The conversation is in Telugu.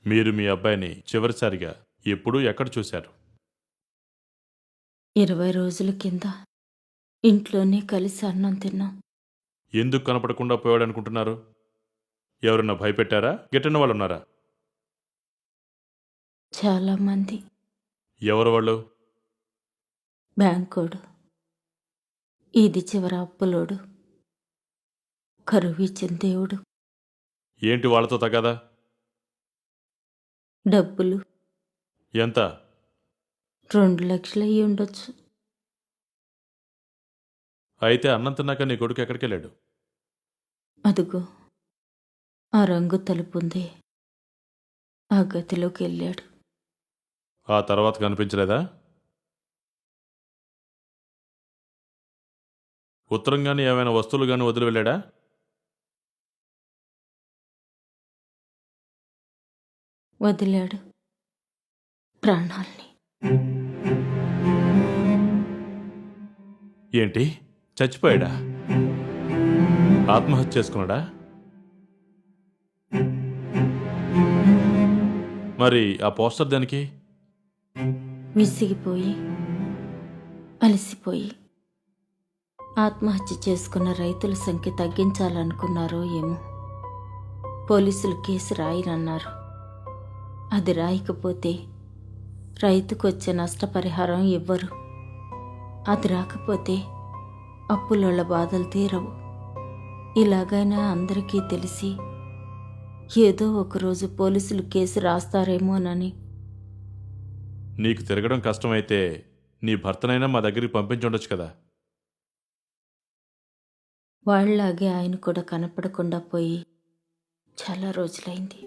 మీరు మీ అబ్బాయిని చివరిసారిగా ఎప్పుడు ఎక్కడ చూశారు? 20 రోజుల కింద ఇంట్లోనే కలిసి అన్నం తిన్నాం. ఎందుకు కనపడకుండా పోయాడనుకుంటున్నారు? ఎవరన్నా భయపెట్టారా? గిట్టని వాళ్ళున్నారా? చాలామంది. ఎవరు వాళ్ళు? బ్యాంకోడు, ఇది చివర అప్పులోడు, కరువిచ్చిన దేవుడు, ఏంటి వాళ్ళతో తగాదా? డబ్బులు ఎంత? 2 లక్షలు అయ్యి ఉండొచ్చు. అయితే అన్నం తిన్నాక నీ కొడుకు ఎక్కడికెళ్ళాడు? అదుగో ఆ రంగు తలుపుంది, ఆ గదిలోకి వెళ్ళాడు. ఆ తర్వాత కనిపించలేదా? ఉత్తరం గాని ఏమైనా వస్తువులు గాని వదిలి వెళ్ళాడా? వదిలాడు ప్రాణాల్ని. ఏంటి? చచ్చిపోయాడా? ఆత్మహత్య చేసుకున్నాడా? మరి ఆ పోస్టర్ దానికి? విసిగిపోయి అలసిపోయి ఆత్మహత్య చేసుకున్న రైతుల సంఖ్య తగ్గించాలనుకున్నారో ఏమో. పోలీసులు కేసు రాయనన్నారు. అది రాయకపోతే రైతుకు వచ్చే నష్టపరిహారం ఇవ్వరు. అది రాకపోతే అప్పులోళ్ళ బాధలు తీరవు. ఇలాగైనా అందరికీ తెలిసి ఏదో ఒకరోజు పోలీసులు కేసు రాస్తారేమోనని. నీకు తిరగడం కష్టమైతే నీ భర్తనైనా మా దగ్గరికి పంపించుండొచ్చు కదా. వాళ్ళలాగే ఆయన కూడా కనపడకుండా పోయి చాలా రోజులైంది.